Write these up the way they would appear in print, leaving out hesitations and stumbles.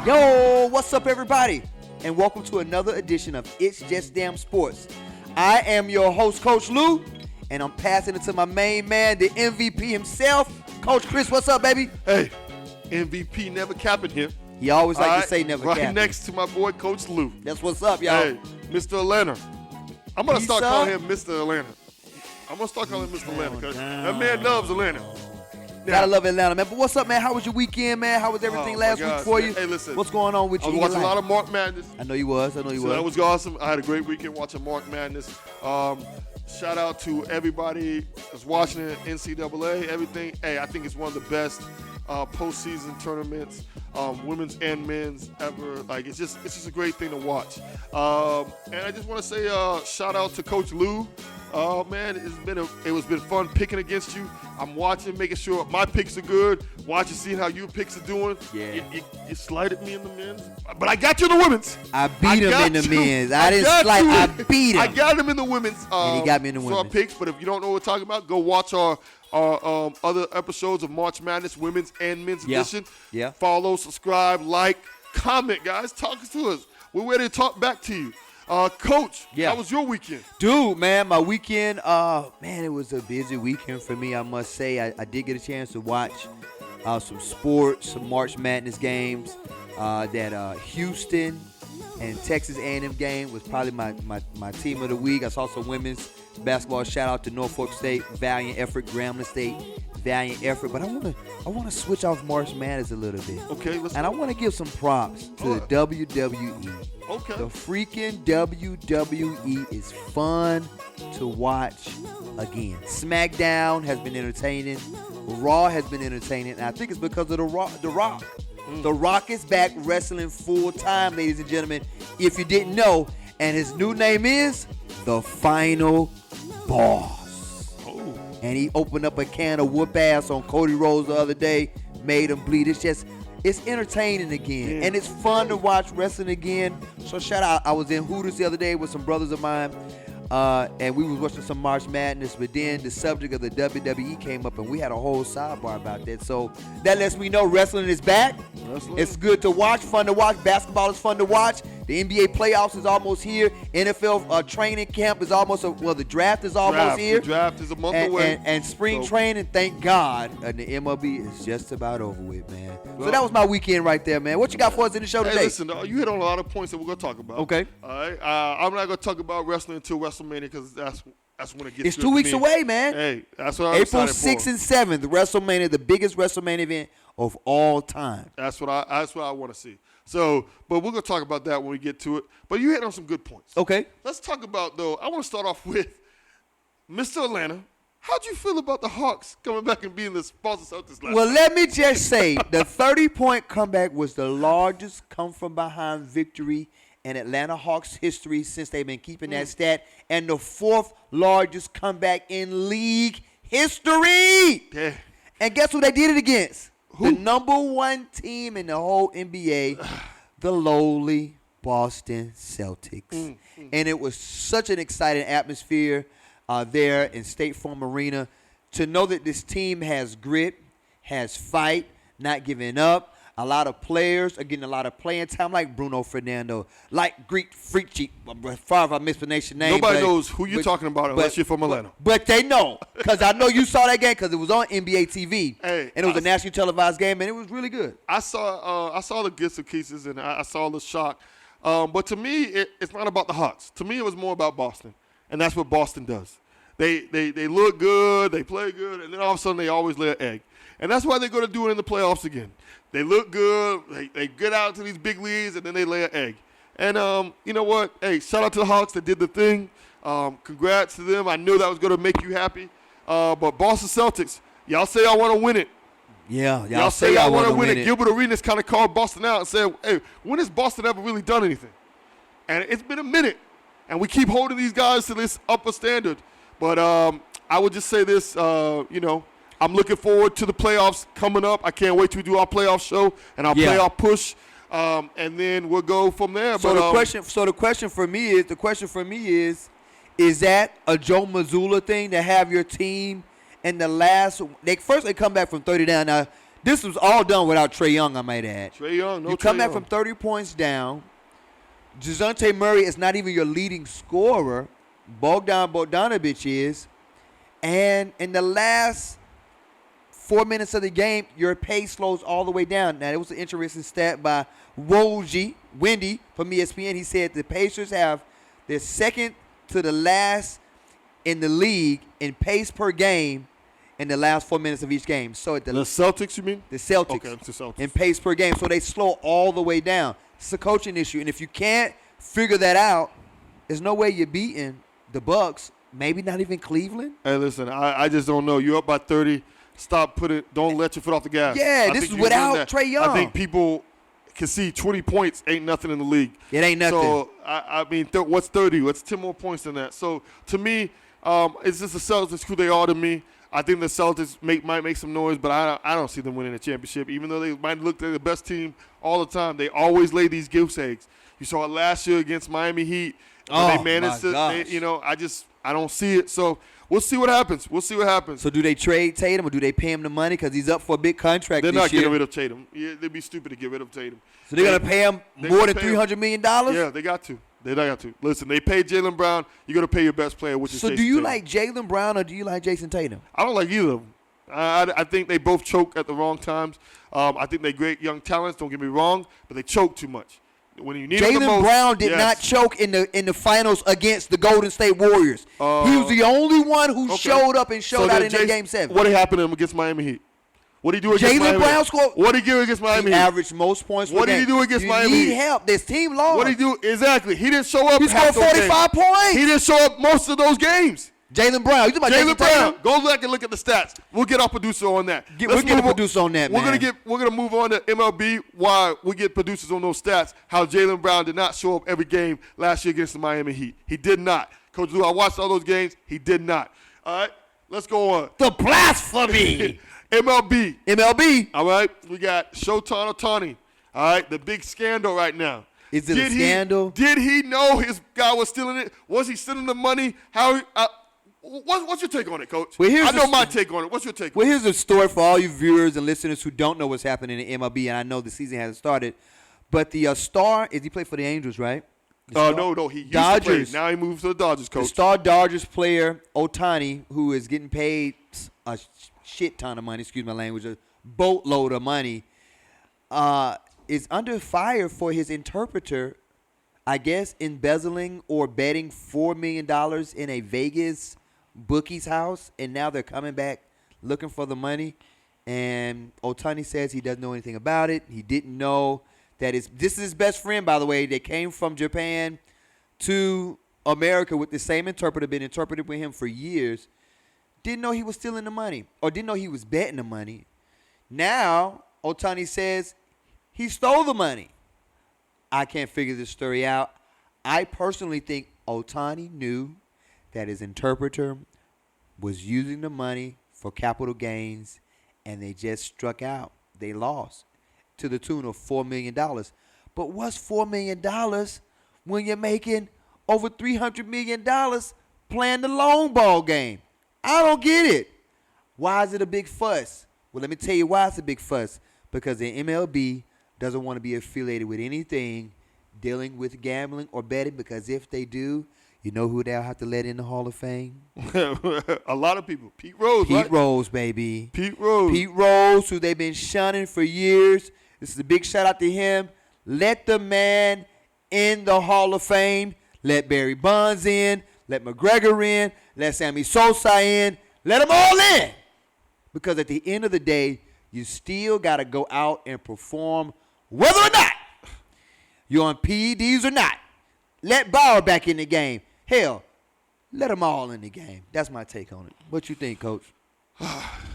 Yo, what's up, everybody? And welcome to another edition of It's Just Damn Sports. I am your host, Coach Lou, and I'm passing it to my main man, the MVP himself, Coach Chris. What's up, baby? Hey, MVP never capping here. He always like to say never capping. Right next to my boy, Coach Lou. That's what's up, y'all. Hey, Mr. Atlanta. I'm going to start calling him Mr. Atlanta. I'm going to start calling him Mr. Atlanta because that man loves Atlanta. Gotta love Atlanta, man. But what's up, man? How was your weekend, man? How was everything last week for you? Hey, listen. What's going on with you? I was watching a lot of March Madness. I know you was. That was awesome. I had a great weekend watching March Madness. Shout out to everybody that's watching it, NCAA, everything. Hey, I think it's one of the best postseason tournaments, women's and men's ever. Like it's just a great thing to watch. And I just want to say shout out to Coach Lou. Man, it's been fun picking against you. I'm watching, making sure my picks are good. Watching, seeing how your picks are doing. Yeah. You slighted me in the men's, but I got you in the women's. I beat him in the men's. I didn't slide. I beat him. I got him in the women's. And he got me in the women's. For our picks, but if you don't know what we're talking about, go watch our other episodes of March Madness, women's and men's edition. Yeah. Follow, subscribe, like, comment, guys. Talk to us. We're ready to talk back to you. Coach, how was your weekend? Dude, man, my weekend, man, it was a busy weekend for me, I must say. I did get a chance to watch some sports, some March Madness games. That Houston and Texas A&M game was probably my team of the week. I saw some women's basketball. Shout out to Norfolk State, valiant effort. Grambling State, valiant effort. But I want to switch off March Madness a little bit. Okay, and I want to give some props to the WWE. Okay. The freaking WWE is fun to watch again. SmackDown has been entertaining. Raw has been entertaining. And I think it's because of The Rock. The Rock is back wrestling full time, ladies and gentlemen, if you didn't know. And his new name is The Final Boss. Oh. And he opened up a can of whoop ass on Cody Rhodes the other day, made him bleed. It's entertaining again, and it's fun to watch wrestling again. So shout out. I was in Hooters the other day with some brothers of mine, and we was watching some March Madness, but then the subject of the WWE came up, and we had a whole sidebar about that. So that lets me know wrestling is back. It's good to watch, fun to watch. Basketball is fun to watch. The NBA playoffs is almost here. NFL training camp is almost, the draft is almost here. The draft is a month away. And spring training, thank God, and the MLB is just about over with, man. So that was my weekend right there, man. What you got for us in the show today? Hey, listen, you hit on a lot of points that we're going to talk about. Okay. All right. I'm not going to talk about wrestling until WrestleMania because that's when it gets It's 2 weeks away, man. Hey, that's what I'm April excited 6th and 7th, WrestleMania, the biggest WrestleMania event of all time. That's what I want to see. So, but we're going to talk about that when we get to it. But you hit on some good points. Okay. Let's talk about, though, I want to start off with Mr. Atlanta. How'd you feel about the Hawks coming back and being the Boston Celtics last Well, night? let me just say, the 30-point comeback was the largest come-from-behind victory in Atlanta Hawks history since they've been keeping that stat, and the fourth largest comeback in league history. Yeah. And guess who they did it against? Who? The number one team in the whole NBA, the lowly Boston Celtics. And it was such an exciting atmosphere there in State Farm Arena to know that this team has grit, has fight, not giving up. A lot of players are getting a lot of playing time, like Bruno Fernando, like Greek Freaky. Sorry if I mispronounced your name. Nobody knows who you're talking about unless you're from Atlanta. But they know, because I know you saw that game because it was on NBA TV, and it was a nationally televised game, and it was really good. I saw the gifts of pieces, and I saw the shock. But to me, it's not about the Hawks. To me, it was more about Boston, and that's what Boston does. They look good, they play good, and then all of a sudden they always lay an egg. And that's why they're going to do it in the playoffs again. They look good, they get out to these big leads, and then they lay an egg. And you know what? Hey, shout out to the Hawks that did the thing. Congrats to them. I knew that was going to make you happy. But Boston Celtics, y'all say y'all want to win it. Yeah, y'all say y'all want to win it. Gilbert Arenas kind of called Boston out and said, hey, when has Boston ever really done anything? And it's been a minute. And we keep holding these guys to this upper standard. But I would just say this, I'm looking forward to the playoffs coming up. I can't wait to do our playoff show and our playoff push. And then we'll go from there. So the question for me is that a Joe Mazzulla thing to have your team in the last? They come back from 30 down. Now This was all done without Trae Young, I might add. Trae Young, no You come Trae back Young. from 30 points down. DeJounte Murray is not even your leading scorer. Bogdan Bogdanović is. And in the last 4 minutes of the game, your pace slows all the way down. Now, it was an interesting stat by Wendy from ESPN. He said the Pacers have their second to the last in the league in pace per game in the last 4 minutes of each game. So the Celtics, you mean? The Celtics. Okay, it's the Celtics. In pace per game. So they slow all the way down. It's a coaching issue. And if you can't figure that out, there's no way you're beating the Bucks. Maybe not even Cleveland. Hey, listen, I just don't know. You're up by 30. Don't let your foot off the gas. Yeah, this is without Trae Young. I think people can see 20 points ain't nothing in the league. It ain't nothing. So, I mean, what's 30? What's 10 more points than that? So, to me, it's just the Celtics who they are to me. I think the Celtics might make some noise, but I don't see them winning a championship. Even though they might look like the best team all the time, they always lay these goose eggs. You saw it last year against Miami Heat. They managed to, I don't see it. So we'll see what happens. So do they trade Tatum or do they pay him the money because he's up for a big contract They're this not year? getting rid of Tatum. Yeah, they'd be stupid to get rid of Tatum. So they're going to pay him more than $300 million? Yeah, they got to. Listen, they paid Jaylen Brown. You're going to pay your best player, which is Jason Tatum. So do you Tatum. like Jaylen Brown or do you like Jason Tatum? I don't like either of them. I think they both choke at the wrong times. I think they're great young talents, don't get me wrong, but they choke too much. When you need Jaylen the most, Brown did not choke in the finals against the Golden State Warriors. He was the only one who showed up and showed out in that Game 7. What happened to him against Miami Heat? What did he do against Miami Jaylen Brown scored. What did he do against Miami He Heat? averaged most points per game. What did he do against Miami Heat? You need help. This team lost. What did he do? Exactly. He didn't show up. He scored 45 points. He didn't show up most of those games. Jaylen Brown. You talking about Jaylen Brown. Tatum? Go back and look at the stats. We'll get our producer on that. We'll get a producer on that, We're man. gonna move on to MLB while we get producers on those stats. How Jaylen Brown did not show up every game last year against the Miami Heat. He did not. Coach Lou, I watched all those games. He did not. All right, let's go on. The blasphemy. MLB. All right, we got Shohei Ohtani. All right, the big scandal right now. Is it a scandal? Did he know his guy was stealing it? Was he stealing the money? What's your take on it, Coach? Well, I know my take on it. What's your take on it? Well, here's a story for all you viewers and listeners who don't know what's happening in MLB, and I know the season hasn't started. But the star, he played for the Angels, right? No, he used to play. Now he moves to the Dodgers, Coach. The star Dodgers player, Ohtani, who is getting paid a shit ton of money, excuse my language, a boatload of money, is under fire for his interpreter, I guess, embezzling or betting $4 million in a Vegas bookie's house, and now they're coming back looking for the money. And Ohtani says he doesn't know anything about it. He didn't know that this is his best friend, by the way. They came from Japan to America with the same interpreter, been interpreted with him for years. Didn't know he was stealing the money or didn't know he was betting the money. Now, Ohtani says he stole the money. I can't figure this story out. I personally think Ohtani knew that his interpreter was using the money for capital gains, and they just struck out. They lost to the tune of $4 million. But what's $4 million when you're making over $300 million playing the long ball game? I don't get it. Why is it a big fuss? Well, let me tell you why it's a big fuss. Because the MLB doesn't want to be affiliated with anything dealing with gambling or betting, because if they do, you know who they'll have to let in the Hall of Fame? A lot of people. Pete Rose, right? Pete Rose, baby. Pete Rose, who they've been shunning for years. This is a big shout out to him. Let the man in the Hall of Fame. Let Barry Bonds in. Let McGregor in. Let Sammy Sosa in. Let them all in. Because at the end of the day, you still got to go out and perform whether or not you're on PEDs or not. Let Bauer back in the game. Hell, let them all in the game. That's my take on it. What you think, Coach?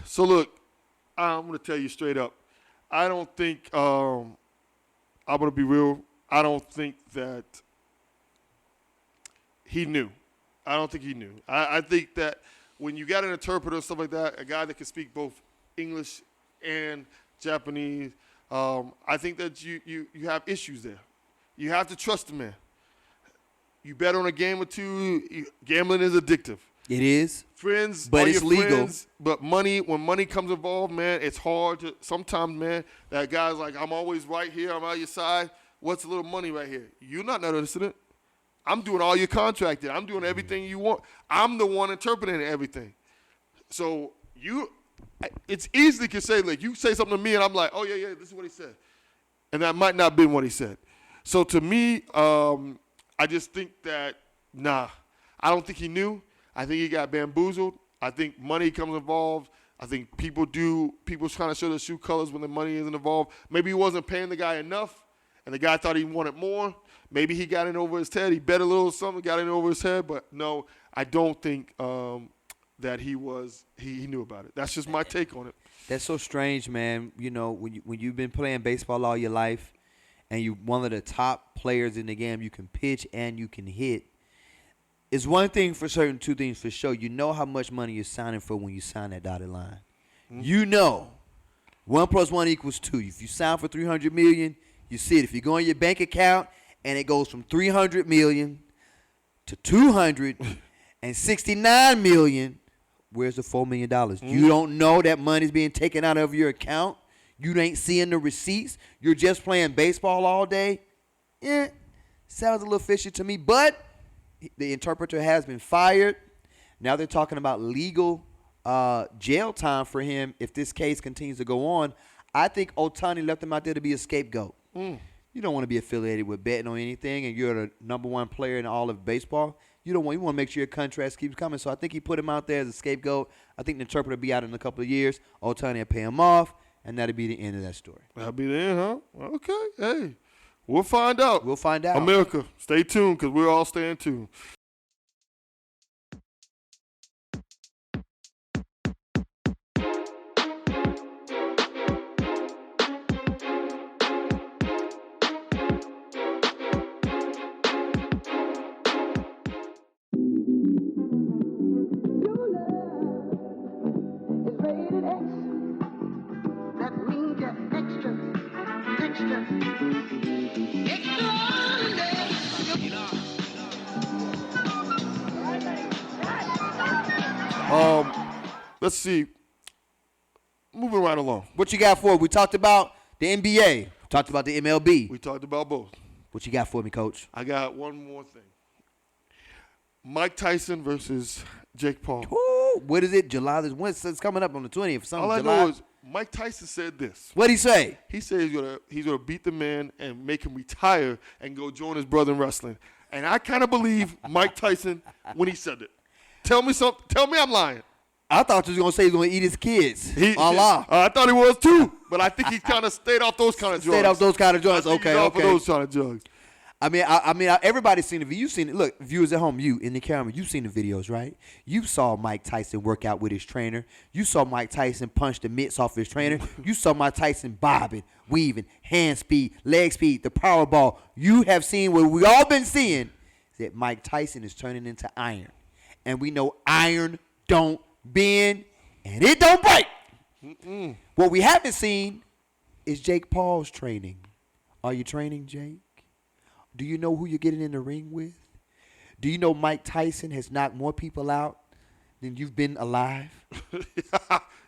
So, look, I'm going to tell you straight up. I don't think I'm going to be real. I don't think that he knew. I don't think he knew. I think that when you got an interpreter and stuff like that, a guy that can speak both English and Japanese, I think that you have issues there. You have to trust the man. You bet on a game or two. Gambling is addictive. It is. Friends, but it's legal. Friends, but when money comes involved, man, it's hard to. Sometimes, man, that guy's like, I'm always right here. I'm on your side. What's a little money right here? You're not noticing it. I'm doing all your contracting. I'm doing everything you want. I'm the one interpreting everything. So it's easy to say, like, you say something to me, and I'm like, oh, yeah, this is what he said. And that might not have been what he said. So to me, I just think that, I don't think he knew. I think he got bamboozled. I think money comes involved. I think people trying to show their shoe colors when the money isn't involved. Maybe he wasn't paying the guy enough, and the guy thought he wanted more. Maybe he got in over his head. He bet a little something, got in over his head. But no, I don't think that he knew about it. That's just my take on it. That's so strange, man. You know, when you've been playing baseball all your life, and you're one of the top players in the game, you can pitch and you can hit. It's one thing for certain, two things for sure. You know how much money you're signing for when you sign that dotted line. Mm-hmm. You know 1 + 1 = 2. If you sign for $300 million, you see it. If you go in your bank account and it goes from $300 million to $269 million, where's the $4 million? Mm-hmm. You don't know that money's being taken out of your account. You ain't seeing the receipts. You're just playing baseball all day. Yeah, sounds a little fishy to me, but the interpreter has been fired. Now they're talking about legal jail time for him if this case continues to go on. I think Ohtani left him out there to be a scapegoat. You don't want to be affiliated with betting on anything, and you're the number one player in all of baseball. You want to make sure your contract keeps coming. So I think he put him out there as a scapegoat. I think the interpreter will be out in a couple of years. Ohtani will pay him off, and that'll be the end of that story. That'll be the end, huh? Okay. Hey. We'll find out. America, stay tuned because we're all staying tuned. Let's see. Moving right along. What you got for? We talked about the NBA. We talked about the MLB. We talked about both. What you got for me, Coach? I got one more thing. Mike Tyson versus Jake Paul. Ooh, what is it? July. It's coming up on the 20th. All I know is Mike Tyson said this. What'd he say? He said he's gonna beat the man and make him retire and go join his brother in wrestling. And I kind of believe Mike Tyson when he said it. Tell me I'm lying. I thought you was going to say he's going to eat his kids. I thought he was too, but I think he kind of stayed off those kind of drugs. Stayed off those kind of drugs. Okay. Off of those kind of drugs. I mean, everybody's seen the video. You've seen it. Look, viewers at home, you in the camera, you've seen the videos, right? You saw Mike Tyson work out with his trainer. You saw Mike Tyson punch the mitts off his trainer. You saw Mike Tyson bobbing, weaving, hand speed, leg speed, the power ball. You have seen what we all been seeing, that Mike Tyson is turning into iron. And we know iron don't bend, and it don't break. What we haven't seen is Jake Paul's training. Are you training, Jake? Do you know who you're getting in the ring with? Do you know Mike Tyson has knocked more people out than you've been alive?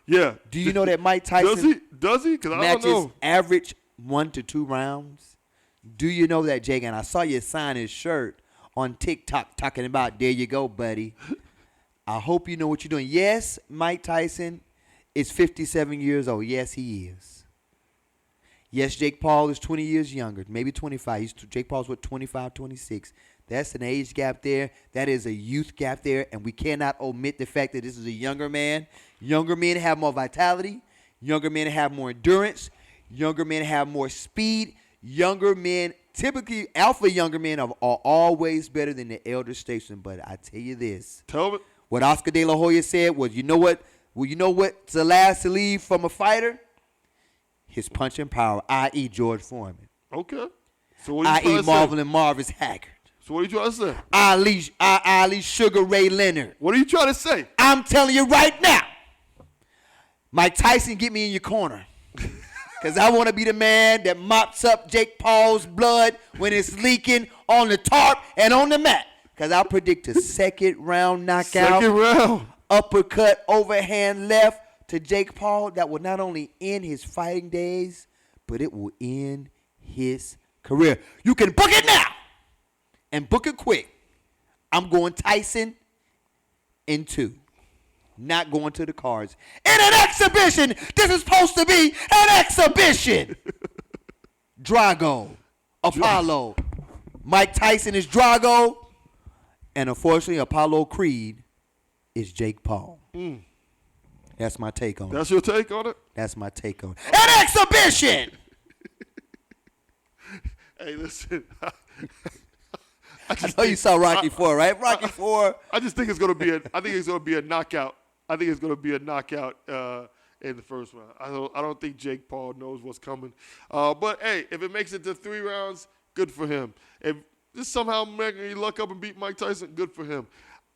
Yeah. Do you know that Mike Tyson Does he? Because I matches don't know. average 1 to 2 rounds? Do you know that, Jake? And I saw you sign his shirt on TikTok talking about, there you go, buddy. I hope you know what you're doing. Yes, Mike Tyson is 57 years old. Yes, he is. Yes, Jake Paul is 20 years younger, maybe 25. Jake Paul's, 25, 26. That's an age gap there. That is a youth gap there, and we cannot omit the fact that this is a younger man. Younger men have more vitality. Younger men have more endurance. Younger men have more speed. Younger men, typically alpha younger men, are always better than the elder statesmen. But I tell you this. Tell me. What Oscar De La Hoya said was, you know what's the last to leave from a fighter? His punching power, i.e. George Foreman. Okay. So what are you trying to say? I.e. Marvin and Marvis Haggard. So what are you trying to say? Ali Sugar Ray Leonard. What are you trying to say? I'm telling you right now. Mike Tyson, get me in your corner. Because I want to be the man that mops up Jake Paul's blood when it's leaking on the tarp and on the mat. Because I predict a second round knockout. Second round. Uppercut, overhand left to Jake Paul that will not only end his fighting days, but it will end his career. You can book it now and book it quick. I'm going Tyson in 2. Not going to the cards. In an exhibition! This is supposed to be an exhibition! Drago, Apollo. Mike Tyson is Drago. And unfortunately, Apollo Creed is Jake Paul. That's my take on it. That's your take on it? That's my take on it. An exhibition! Hey, listen. I know you saw Rocky 4, right? Rocky 4. I just think it's gonna be a knockout. I think it's gonna be a knockout in the first round. I don't think Jake Paul knows what's coming. But hey, if it makes it to 3 rounds, good for him. If just somehow he luck up and beat Mike Tyson, good for him.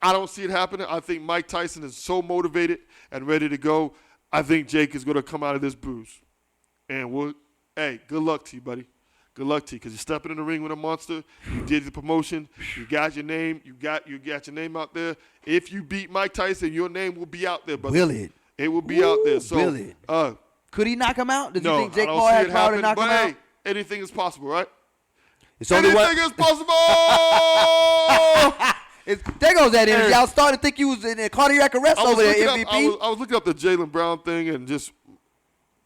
I don't see it happening. I think Mike Tyson is so motivated and ready to go. I think Jake is gonna come out of this bruise. And hey, good luck to you, buddy. Good luck to you, because you're stepping in the ring with a monster. You did the promotion. You got your name. You got your name out there. If you beat Mike Tyson, your name will be out there, brother. Will it? It will be out there. So, will it? Could he knock him out? Did you think Jake Paul had power to knock him out? Hey, anything is possible, right? It's only anything is possible. There goes that energy. I was starting to think you was in a cardiac arrest over there, MVP. I was looking up the Jaylen Brown thing and just.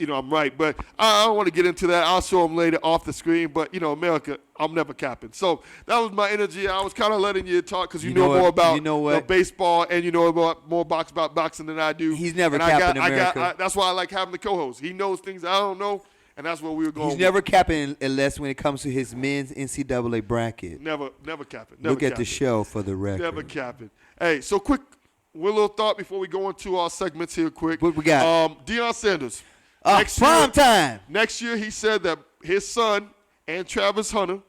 I'm right, but I don't want to get into that. I'll show them later off the screen. But, America, I'm never capping. So that was my energy. I was kind of letting you talk because you know more about baseball and you know more about boxing than I do. He's never capping America. That's why I like having the co-host. He knows things I don't know, and that's where we were going. He's never capping unless when it comes to his men's NCAA bracket. Never capping. Look at the show for the record. Never capping. Hey, so quick, one little thought before we go into our segments here quick. What we got? Deion Sanders. Prime time. Next year, he said that his son and Travis Hunter,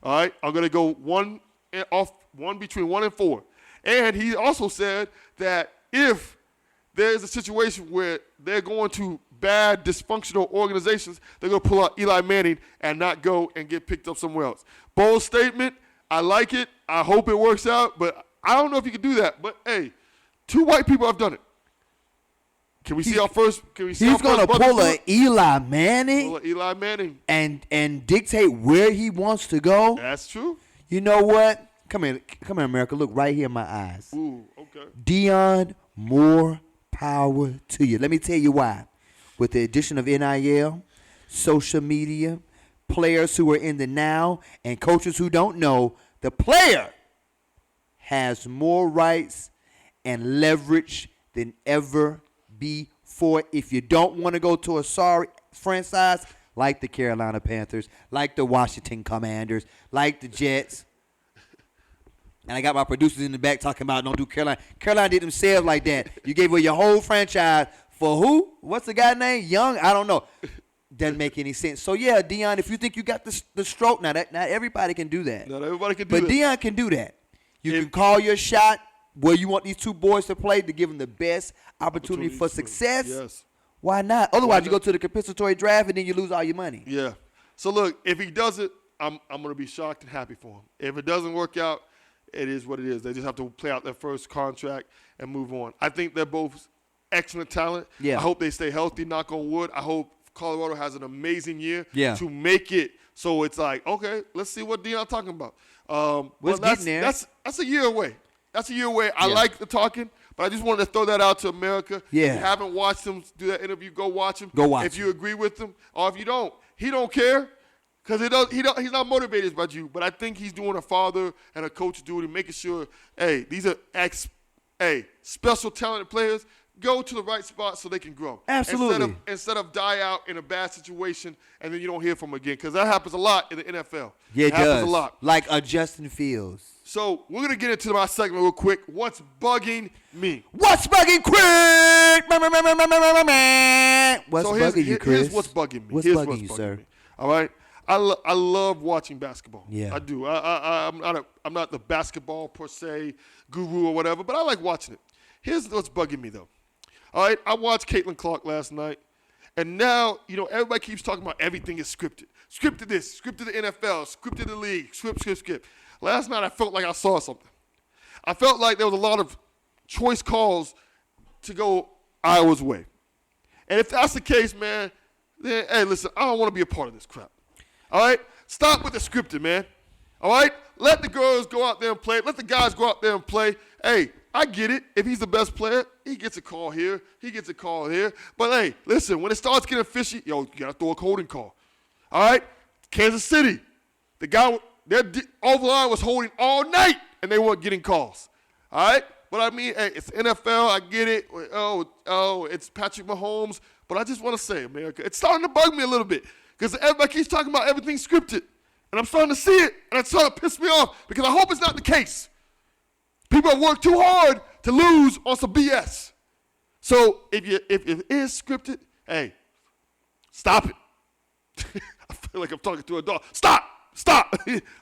all right, are going to go one between 1 and 4. And he also said that if there's a situation where they're going to bad, dysfunctional organizations, they're going to pull out Eli Manning and not go and get picked up somewhere else. Bold statement. I like it. I hope it works out. But I don't know if you can do that. But, hey, 2 white people have done it. Can we see our first? He's gonna pull a Eli Manning. Pull a Eli Manning. And dictate where he wants to go. That's true. You know what? Come here, America. Look right here in my eyes. Ooh, okay. Deion, more power to you. Let me tell you why. With the addition of NIL, social media, players who are in the now, and coaches who don't know, the player has more rights and leverage than ever before. If you don't want to go to a sorry franchise like the Carolina Panthers, like the Washington Commanders, like the Jets, and I got my producers in the back talking about don't do Carolina. Carolina did themselves like that. You gave away your whole franchise for who? What's the guy name? Young? I don't know. Doesn't make any sense. So, yeah, Deion, if you think you got the stroke, not everybody can do that. Not everybody can do that. But Deion can do that. You can call your shot where you want these 2 boys to play to give them the best opportunity for success. Yes. Why not? Otherwise, you go to the compensatory draft and then you lose all your money. Yeah. So, look, if he does it, I'm going to be shocked and happy for him. If it doesn't work out, it is what it is. They just have to play out their first contract and move on. I think they're both excellent talent. Yeah. I hope they stay healthy, knock on wood. I hope Colorado has an amazing year to make it so it's like, okay, let's see what Deion's talking about. Getting there. That's a year away. That's a year away. I like the talking, but I just wanted to throw that out to America. Yeah. If you haven't watched him do that interview, go watch him. Go watch If you agree with him, or if you don't, he don't care because he's not motivated by you. But I think he's doing a father and a coach duty, making sure, hey, these are special talented players. Go to the right spot so they can grow. Absolutely. Instead of die out in a bad situation and then you don't hear from them again, because that happens a lot in the NFL. Yeah, it happens does. a lot. Like a Justin Fields. So we're going to get into my segment real quick. What's bugging me? What's bugging Chris? What's bugging you, Chris? Here's what's bugging me. What's bugging you, sir? All right? I love watching basketball. Yeah. I do. I'm not the basketball per se guru or whatever, but I like watching it. Here's what's bugging me, though. All right, I watched Caitlin Clark last night, and now, everybody keeps talking about everything is scripted. Scripted this, scripted the NFL, scripted the league, script. Last night I felt like I saw something. I felt like there was a lot of choice calls to go Iowa's way. And if that's the case, man, then, hey, listen, I don't want to be a part of this crap. All right? Stop with the scripted, man. All right? Let the girls go out there and play. Let the guys go out there and play. Hey, I get it. If he's the best player, he gets a call here. He gets a call here. But, hey, listen, when it starts getting fishy, yo, you got to throw a holding call. All right? Kansas City, the guy, their O-line was holding all night, and they weren't getting calls. All right? But, I mean, hey, it's NFL. I get it. Oh, it's Patrick Mahomes. But I just want to say, America, it's starting to bug me a little bit because everybody keeps talking about everything scripted. And I'm starting to see it, and it's starting to piss me off because I hope it's not the case. People have worked too hard to lose on some BS. So if it is scripted, hey, stop it. I feel like I'm talking to a dog. Stop.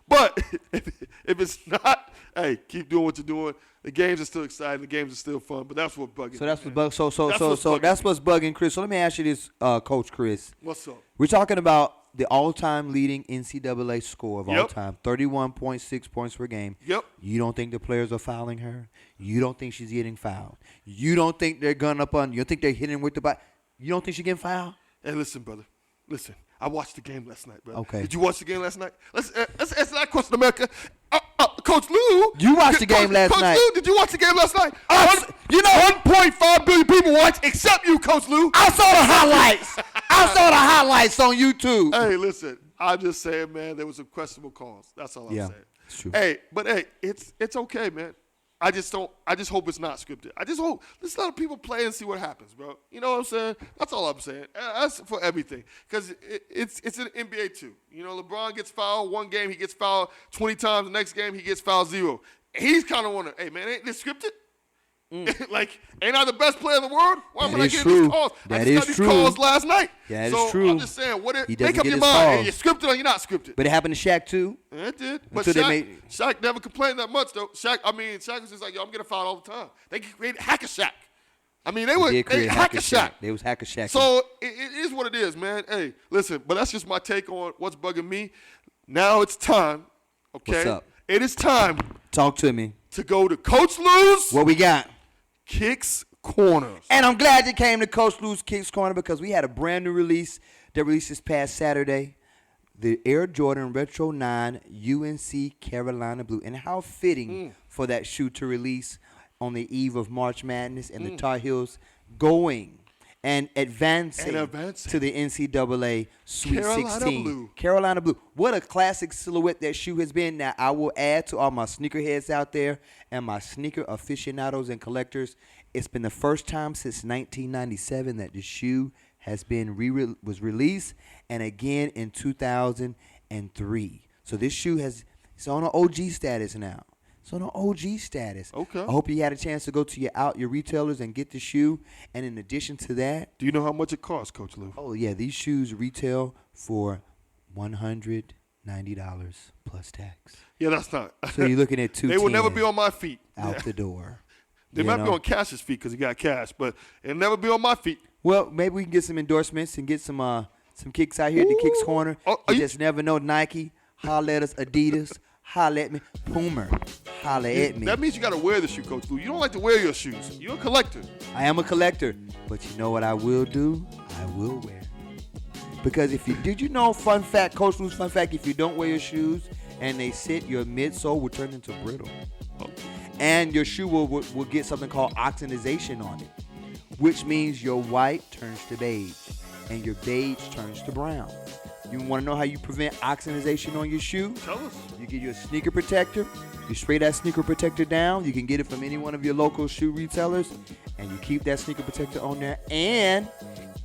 But if it's not, hey, keep doing what you're doing. The games are still exciting. The games are still fun. But that's what's bugging. So that's what's bugging Chris. So let me ask you this, Coach Chris. What's up? We're talking about the all-time leading NCAA score of all time, 31.6 points per game. Yep. You don't think the players are fouling her? You don't think she's getting fouled? You don't think they're gunning up on you? You think they're hitting with the ball? You don't think she's getting fouled? Hey, listen, brother. Listen. I watched the game last night, brother. Okay. Did you watch the game last night? Let's answer that question, America. Coach Lou. You watched the game last night. Coach Lou, did you watch the game last night? 1.5 billion people watched except you, Coach Lou. I saw the highlights. I saw the highlights on YouTube. Hey, listen. I'm just saying, man, there was some questionable calls. That's all I'm saying. It's true. Hey, but hey, it's okay, man. I just hope it's not scripted. I just hope let's let people play and see what happens, bro. You know what I'm saying? That's all I'm saying. That's for everything. Because it's an NBA too. You know, LeBron gets fouled one game, he gets fouled 20 times. The next game, he gets fouled 0. He's kind of wondering, hey, man, ain't this scripted? Like, ain't I the best player in the world? Why am I not getting these calls? I just got these calls last night. That is true. I'm just saying, make up your mind. Calls. You're scripted or you're not scripted. But it happened to Shaq too. Yeah, it did. But Shaq never complained that much, though. Shaq was just like, yo, I'm getting fouled all the time. They created Hack-a-Shaq. I mean, they Hack-a-Shaq. They was Hack-a-Shaq. So it is what it is, man. Hey, listen, but that's just my take on what's bugging me. Now it's time, okay? What's up? It is time. Talk to me. To go to Coach Lou's. What we got? Kicks Corners. And I'm glad you came to Coach Lou's Kicks Corner because we had a brand new release that released this past Saturday. The Air Jordan Retro 9 UNC Carolina Blue. And how fitting for that shoe to release on the eve of March Madness and the Tar Heels going and advancing to the NCAA Sweet 16. Carolina Blue. What a classic silhouette that shoe has been. Now, I will add to all my sneakerheads out there and my sneaker aficionados and collectors, it's been the first time since 1997 that the shoe has been was released, and again in 2003. So this shoe it's on an OG status now. It's on an OG status. Okay. I hope you had a chance to go to your retailers and get the shoe. And in addition to that, do you know how much it costs, Coach Lou? Oh yeah, these shoes retail for $190 plus tax. Yeah, that's not. So you're looking at $210. They will never be on my feet. Out the door. They might be on Cash's feet because he got cash, but it'll never be on my feet. Well, maybe we can get some endorsements and get some kicks out here at the Kicks Corner. You just never know. Nike, holla at us. Adidas, holla at me. Puma, holla at me. That means you got to wear the shoe, Coach Lou. You don't like to wear your shoes. You're a collector. I am a collector, but you know what I will do? I will wear. Because did you know, fun fact, Coach Lou's fun fact, if you don't wear your shoes and they sit, your midsole will turn into brittle. Oh. And your shoe will get something called oxidization on it, which means your white turns to beige and your beige turns to brown. You want to know how you prevent oxidization on your shoe? Tell us. You get your sneaker protector. You spray that sneaker protector down. You can get it from any one of your local shoe retailers, and you keep that sneaker protector on there. And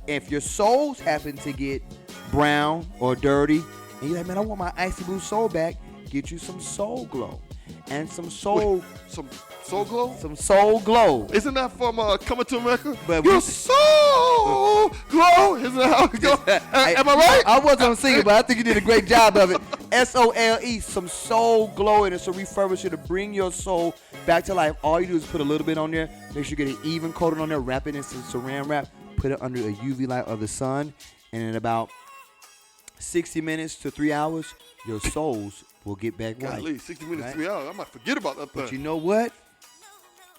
if your soles happen to get brown or dirty, and you're like, man, I want my Icy Blue sole back, get you some Soul Glow. And some Soul Glow? Some Soul Glow. Isn't that from Coming to America? But your Soul Glow. Isn't that how it goes? Am I right? I wasn't going to sing it, but I think you did a great job of it. SOLE, some Soul Glow in it. So refurbish it to bring your soul back to life. All you do is put a little bit on there. Make sure you get an even coating on there. Wrap it in some saran wrap. Put it under a UV light of the sun. And in about 60 minutes to 3 hours, your soles will get back right. Golly, 60 minutes, right? 3 hours. I might forget about that thing. But you know what?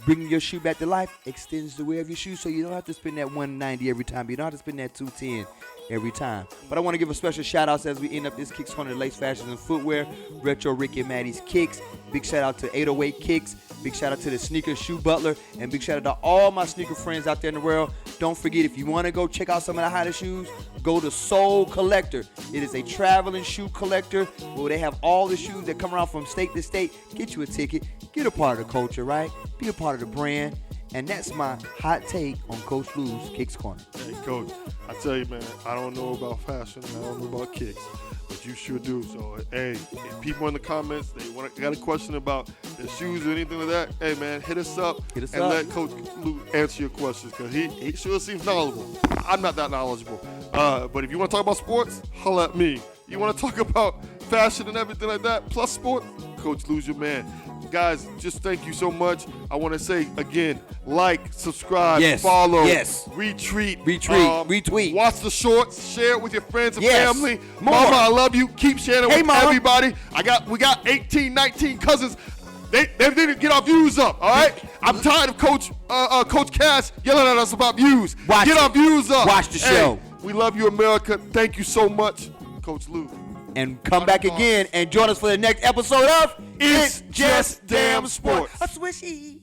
Bringing your shoe back to life extends the wear of your shoe, so you don't have to spend that $190 every time. You don't have to spend that $210 every time. But I want to give a special shout out as we end up this Kicks Corner, Lace Fashions and Footwear, Retro Ricky and Maddie's Kicks. Big shout out to 808 Kicks. Big shout out to the Sneaker Shoe Butler. And big shout out to all my sneaker friends out there in the world. Don't forget, if you want to go check out some of the hottest shoes, go to Soul Collector. It is a traveling shoe collector where they have all the shoes that come around from state to state. Get you a ticket. Get a part of the culture, right? Be a part of the brand. And that's my hot take on Coach Lou's Kicks Corner. Hey, Coach, I tell you, man, I don't know about fashion. I don't know about kicks. But you sure do. So, hey, if people in the comments, they got a question about the shoes or anything like that, hey, man, hit us up and let Coach Lou answer your questions, because he sure seems knowledgeable. I'm not that knowledgeable. But if you want to talk about sports, holla at me. You want to talk about fashion and everything like that, plus sport, Coach Lou's your man. Guys, just thank you so much. I want to say, again, like, subscribe, follow, retweet. Watch the shorts, share it with your friends and family. Mama, I love you. Keep sharing with everybody. We got 18, 19 cousins. They didn't get our views up, all right? I'm tired of Coach Cass yelling at us about views. Get our views up. Watch the show. We love you, America. Thank you so much, Coach Lou. And come back again and join us for the next episode of It's Just Damn Sport. A swishy.